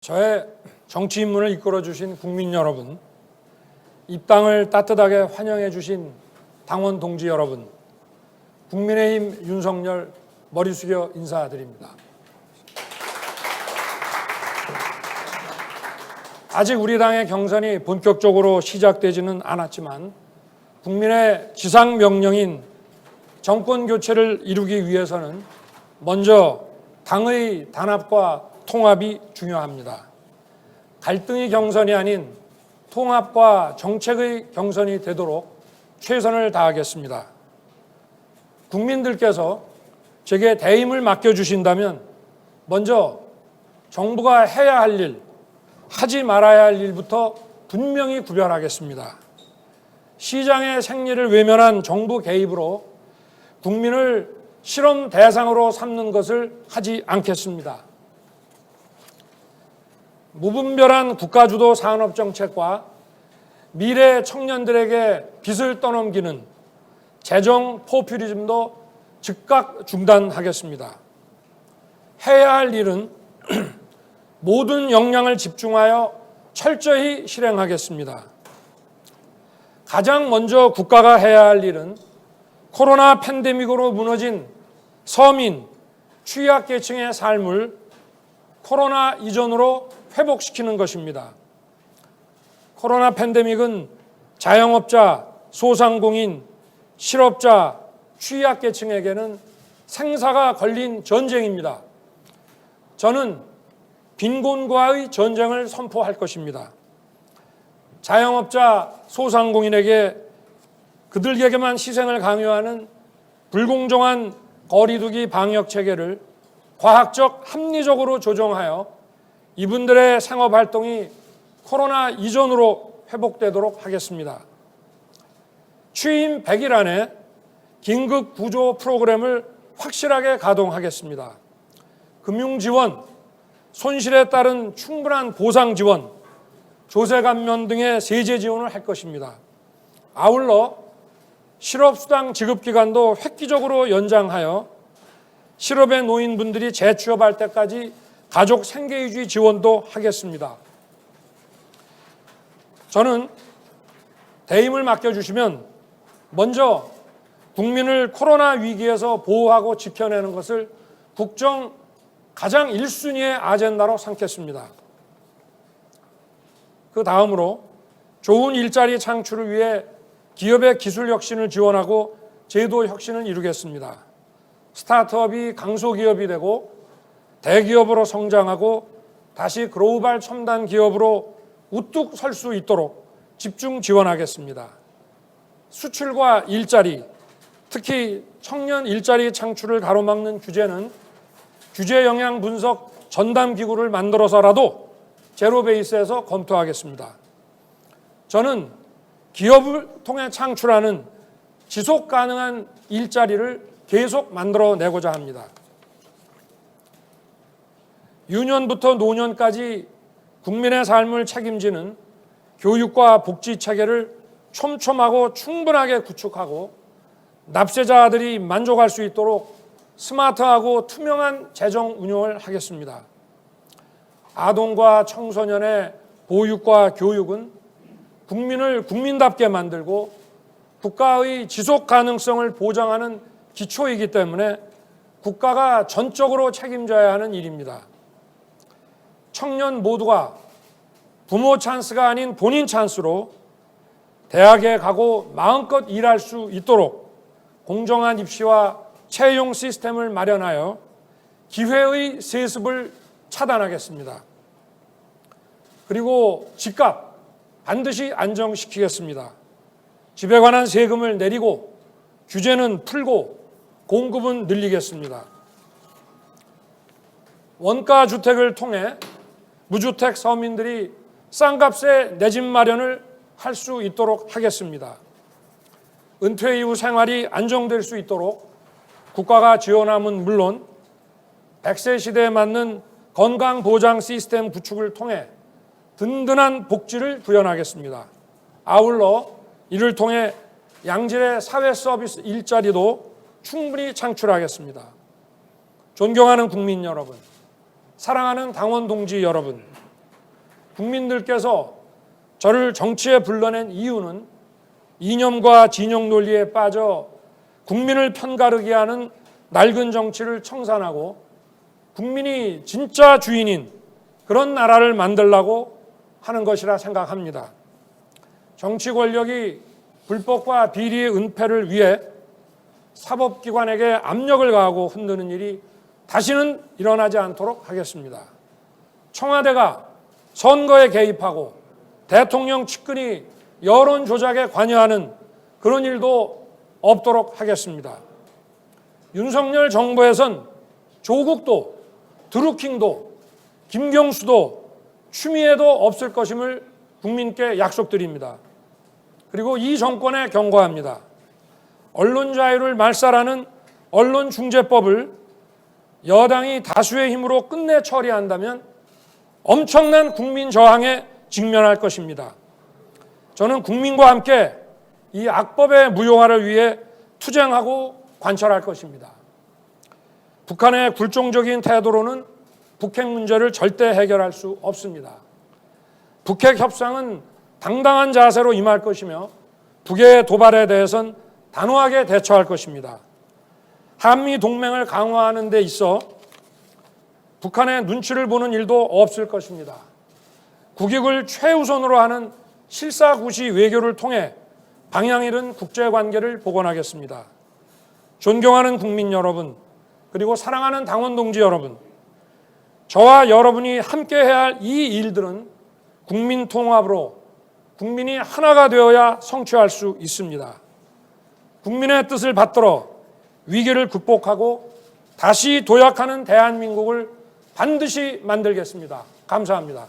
저의 정치 입문을 이끌어 주신 국민 여러분, 입당을 따뜻하게 환영해 주신 당원 동지 여러분, 국민의힘 윤석열 머리 숙여 인사드립니다. 아직 우리 당의 경선이 본격적으로 시작되지는 않았지만 국민의 지상 명령인 정권 교체를 이루기 위해서는 먼저 당의 단합과 통합이 중요합니다. 갈등의 경선이 아닌 통합과 정책의 경선이 되도록 최선을 다하겠습니다. 국민들께서 제게 대임을 맡겨주신다면 먼저 정부가 해야 할 일, 하지 말아야 할 일부터 분명히 구별하겠습니다. 시장의 생리를 외면한 정부 개입으로 국민을 실험 대상으로 삼는 것을 하지 않겠습니다. 무분별한 국가주도 산업정책과 미래 청년들에게 빚을 떠넘기는 재정 포퓰리즘도 즉각 중단하겠습니다. 해야 할 일은 모든 역량을 집중하여 철저히 실행하겠습니다. 가장 먼저 국가가 해야 할 일은 코로나 팬데믹으로 무너진 서민, 취약계층의 삶을 코로나 이전으로 회복시키는 것입니다. 코로나 팬데믹은 자영업자, 소상공인, 실업자, 취약계층에게는 생사가 걸린 전쟁입니다. 저는 빈곤과의 전쟁을 선포할 것입니다. 자영업자, 소상공인에게 그들에게만 희생을 강요하는 불공정한 거리두기 방역 체계를 과학적 합리적으로 조정하여 이분들의 생업활동이 코로나 이전으로 회복되도록 하겠습니다. 취임 100일 안에 긴급 구조 프로그램을 확실하게 가동하겠습니다. 금융지원, 손실에 따른 충분한 보상 지원, 조세 감면 등의 세제 지원을 할 것입니다. 아울러 실업수당 지급 기간도 획기적으로 연장하여 실업에 놓인 분들이 재취업할 때까지 가족 생계유지 지원도 하겠습니다. 저는 대임을 맡겨주시면 먼저 국민을 코로나 위기에서 보호하고 지켜내는 것을 국정 가장 1순위의 아젠다로 삼겠습니다. 그 다음으로 좋은 일자리 창출을 위해 기업의 기술 혁신을 지원하고 제도 혁신을 이루겠습니다. 스타트업이 강소기업이 되고 대기업으로 성장하고 다시 글로벌 첨단 기업으로 우뚝 설 수 있도록 집중 지원하겠습니다. 수출과 일자리, 특히 청년 일자리 창출을 가로막는 규제는 규제 영향 분석 전담 기구를 만들어서라도 제로 베이스에서 검토하겠습니다. 저는 기업을 통해 창출하는 지속 가능한 일자리를 계속 만들어내고자 합니다. 유년부터 노년까지 국민의 삶을 책임지는 교육과 복지 체계를 촘촘하고 충분하게 구축하고 납세자들이 만족할 수 있도록 스마트하고 투명한 재정 운용을 하겠습니다. 아동과 청소년의 보육과 교육은 국민을 국민답게 만들고 국가의 지속 가능성을 보장하는 기초이기 때문에 국가가 전적으로 책임져야 하는 일입니다. 청년 모두가 부모 찬스가 아닌 본인 찬스로 대학에 가고 마음껏 일할 수 있도록 공정한 입시와 채용 시스템을 마련하여 기회의 세습을 차단하겠습니다. 그리고 집값 반드시 안정시키겠습니다. 집에 관한 세금을 내리고 규제는 풀고 공급은 늘리겠습니다. 원가 주택을 통해 무주택 서민들이 싼 값에 내 집 마련을 할 수 있도록 하겠습니다. 은퇴 이후 생활이 안정될 수 있도록 국가가 지원함은 물론 100세 시대에 맞는 건강보장 시스템 구축을 통해 든든한 복지를 구현하겠습니다. 아울러 이를 통해 양질의 사회 서비스 일자리도 충분히 창출하겠습니다. 존경하는 국민 여러분, 사랑하는 당원 동지 여러분, 국민들께서 저를 정치에 불러낸 이유는 이념과 진영 논리에 빠져 국민을 편가르게 하는 낡은 정치를 청산하고 국민이 진짜 주인인 그런 나라를 만들려고 하는 것이라 생각합니다. 정치 권력이 불법과 비리의 은폐를 위해 사법기관에게 압력을 가하고 흔드는 일이 다시는 일어나지 않도록 하겠습니다. 청와대가 선거에 개입하고 대통령 측근이 여론 조작에 관여하는 그런 일도 없도록 하겠습니다. 윤석열 정부에선 조국도 드루킹도 김경수도 추미애도 없을 것임을 국민께 약속드립니다. 그리고 이 정권에 경고합니다. 언론 자유를 말살하는 언론중재법을 여당이 다수의 힘으로 끝내 처리한다면 엄청난 국민 저항에 직면할 것입니다. 저는 국민과 함께 이 악법의 무효화를 위해 투쟁하고 관철할 것입니다. 북한의 굴종적인 태도로는 북핵 문제를 절대 해결할 수 없습니다. 북핵 협상은 당당한 자세로 임할 것이며 북의 도발에 대해선 단호하게 대처할 것입니다. 한미 동맹을 강화하는 데 있어 북한의 눈치를 보는 일도 없을 것입니다. 국익을 최우선으로 하는 실사구시 외교를 통해 방향 잃은 국제관계를 복원하겠습니다. 존경하는 국민 여러분, 그리고 사랑하는 당원 동지 여러분, 저와 여러분이 함께해야 할 이 일들은 국민 통합으로 국민이 하나가 되어야 성취할 수 있습니다. 국민의 뜻을 받들어 위기를 극복하고 다시 도약하는 대한민국을 반드시 만들겠습니다. 감사합니다.